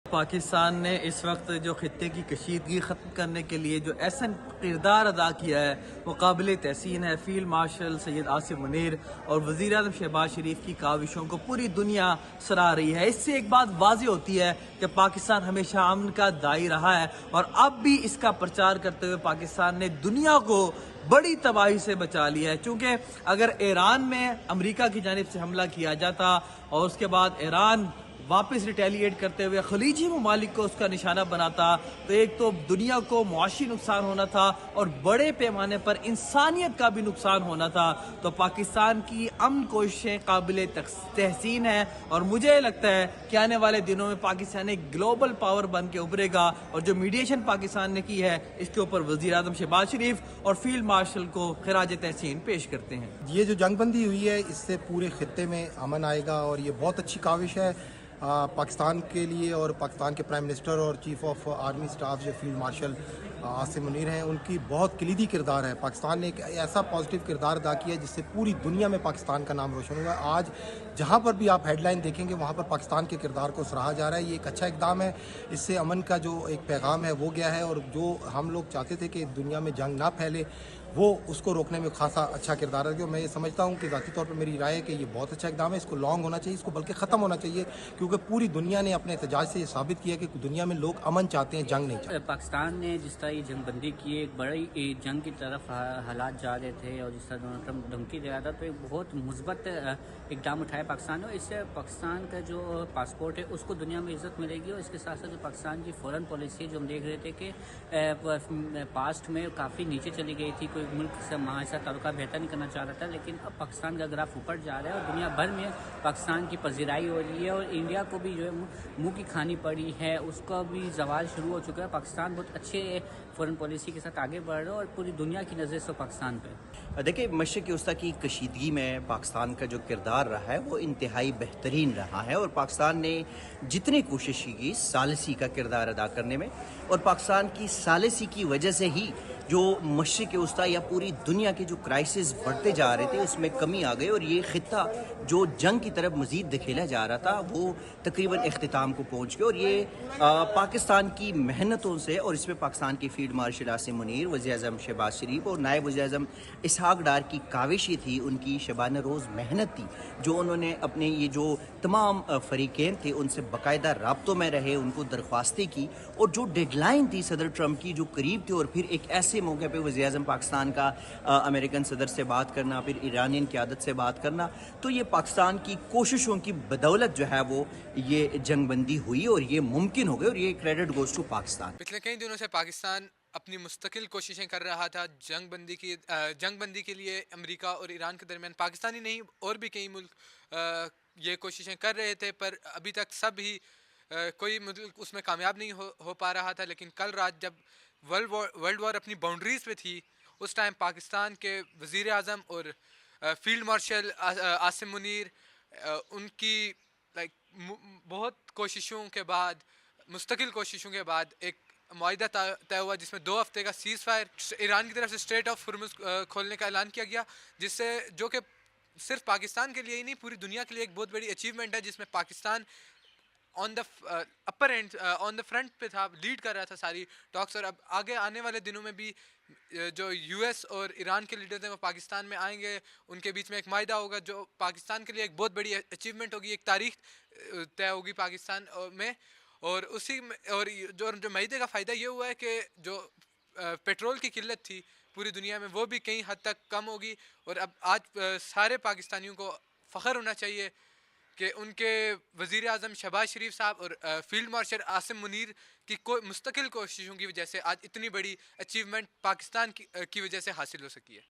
पाकिस्तान ने इस वक्त जो खित्ते की कशीदगी ख़त्म करने के लिए जो ऐसा किरदार अदा किया है वो काबिल तहसीन है। फील्ड मार्शल सैयद आसिम मुनीर और वज़ीर आज़म शहबाज शरीफ की काविशों को पूरी दुनिया सराह रही है। इससे एक बात वाज़ी होती है कि पाकिस्तान हमेशा अमन का दाई रहा है और अब भी इसका प्रचार करते हुए पाकिस्तान ने दुनिया को बड़ी तबाही से बचा लिया है। चूँकि अगर ईरान में अमरीका की जानिब से हमला किया जाता और उसके बाद ईरान वापस रिटेलिएट करते हुए खलीजी ममालिक को उसका निशाना बनाता तो एक तो दुनिया को मुआशी नुकसान होना था और बड़े पैमाने पर इंसानियत का भी नुकसान होना था। तो पाकिस्तान की अमन कोशिशें काबिल तहसीन है और मुझे लगता है कि आने वाले दिनों में पाकिस्तान एक ग्लोबल पावर बन के उभरेगा और जो मीडिएशन पाकिस्तान ने की है इसके ऊपर वज़ीर आज़म शहबाज शरीफ और फील्ड मार्शल को खिराज तहसीन पेश करते हैं। ये जो जंगबंदी हुई है इससे पूरे खित्ते में अमन आएगा और ये बहुत अच्छी काविश है पाकिस्तान के लिए। और पाकिस्तान के प्राइम मिनिस्टर और चीफ ऑफ आर्मी स्टाफ जो फील्ड मार्शल आसिम मुनीर हैं उनकी बहुत कलीदी किरदार है। पाकिस्तान ने एक ऐसा पॉजिटिव किरदार अदा किया जिससे पूरी दुनिया में पाकिस्तान का नाम रोशन हुआ है। आज जहाँ पर भी आप हेडलाइन देखेंगे वहाँ पर पाकिस्तान के किरदार को सराहा जा रहा है। ये एक अच्छा इकदाम है। इससे अमन का जो एक पैगाम है वो गया है और जो हम लोग चाहते थे कि दुनिया में जंग ना फैले वो उसको रोकने में खासा अच्छा किरदार है। मैं ये समझता हूँ कि ज़ाती तौर पर मेरी राय है कि ये बहुत अच्छा इकदाम है। इसको लॉन्ग होना चाहिए, इसको बल्कि ख़त्म होना चाहिए क्योंकि पूरी दुनिया ने अपने एहतजाज से ये साबित किया कि दुनिया में लोग अमन चाहते हैं, जंग नहीं चाहते। पाकिस्तान ने जिस तरह ये जंगबंदी की एक बड़ी जंग की तरफ हालात जा रहे थे और जिस तरह डोनाल्ड ट्रंप धमकी दे रहा था तो एक बहुत मुस्बत इकदाम उठाया पाकिस्तान ने। इससे पाकिस्तान का जो पासपोर्ट है उसको दुनिया में इज्जत मिलेगी और इसके साथ साथ जो पाकिस्तान की फ़ॉरेन पॉलिसी जो हम देख रहे थे कि पास्ट में काफ़ी नीचे चली गई थी, कोई मुल्क से हमारे साथ ताल्लुका बेहतर नहीं करना चाह रहा था, लेकिन अब पाकिस्तान का ग्राफ ऊपर जा रहा है और दुनिया भर में पाकिस्तान की पजीराई हो रही है और इंडिया को भी जो है मुँह की खानी पड़ी है उसका भी जवाल शुरू हो चुका है। पाकिस्तान बहुत अच्छे फॉरेन पॉलिसी के साथ आगे बढ़ रहा है और पूरी दुनिया की नज़र से पाकिस्तान पे। देखिए, मशरिक़ वस्ता की कशीदगी में पाकिस्तान का जो किरदार रहा है वो इंतहाई बेहतरीन रहा है और पाकिस्तान ने जितनी कोशिश की सालसी का किरदार अदा करने में और पाकिस्तान की सालसी की वजह से ही जो मशरिक़ वस्ता या पूरी दुनिया के जो क्राइसिस बढ़ते जा रहे थे उसमें कमी आ गई और ये ख़ित्ता जो जंग की तरफ मज़ीद धकेला जा रहा था वो तकरीबन इख्तिताम को पहुँच गया। और ये पाकिस्तान की मेहनतों से और इसमें पाकिस्तान की फील्ड मार्शल आसिम मुनीर, वज़ीर आज़म शहबाज शरीफ और नायब वज़ीर आज़म इसहाक डार की काविशी थी, उनकी शबाना रोज़ मेहनत थी जो उन्होंने अपने ये जो तमाम फ़रीक़ैन थे उनसे बाकायदा राब्तों में रहे, उनको दरख्वास्तें की और जो डेडलाइन थी सदर ट्रंप की जो करीब थे और फिर एक ऐसे मौके पे वज़ीर आज़म पाकिस्तान का अमेरिकन सदर से बात करना, फिर ईरानियन क़यादत से बात करना, तो ये पाकिस्तान की कोशिशों की बदौलत जो है वो ये जंगबंदी हुई और ये मुमकिन हो गई और ये क्रेडिट गोज़ टू पाकिस्तान। पिछले कई दिनों से पाकिस्तान अपनी मुस्तकिल कोशिशें कर रहा था जंगबंदी के लिए अमेरिका और ईरान के दरमियान। पाकिस्तान ही नहीं और भी कई मुल्क ये कोशिशें कर रहे थे पर अभी तक सब ही कोई मुल्क उसमें कामयाब नहीं हो पा रहा था। लेकिन कल रात जब वर्ल्ड वॉर अपनी बाउंड्रीज पे थी उस टाइम पाकिस्तान के वज़ीर आज़म और फील्ड मार्शल आसिम मुनीर उनकी बहुत कोशिशों के बाद, मुस्तकिल कोशिशों के बाद एक मुआहिदा तय हुआ जिसमें 2 हफ्ते का सीज़ फायर ईरान की तरफ से स्ट्रेट ऑफ हुर्मुज़ खोलने का ऐलान किया गया, जिससे जो कि सिर्फ पाकिस्तान के लिए ही नहीं पूरी दुनिया के लिए एक बहुत बड़ी अचीवमेंट है, जिसमें Pakistan on the upper and on the front पे था, लीड कर रहा था सारी टॉक्स। और अब आगे आने वाले दिनों में भी जो यूएस और ईरान के लीडर्स हैं वो पाकिस्तान में आएंगे, उनके बीच में एक माहिदा होगा जो पाकिस्तान के लिए एक बहुत बड़ी अचीवमेंट होगी, एक तारीख तय होगी पाकिस्तान में। और उसी में और जो माहिदे का फ़ायदा ये हुआ है कि जो पेट्रोल की किल्लत थी पूरी दुनिया में वो भी कई हद तक कम होगी। और अब आज सारे पाकिस्तानियों को फ़ख्र होना चाहिए कि उनके वज़ीर आज़म शहबाज शरीफ साहब और फील्ड मार्शल आसिम मुनीर की मुस्तकिल कोशिशों की वजह से आज इतनी बड़ी अचीवमेंट पाकिस्तान की वजह से हासिल हो सकी है।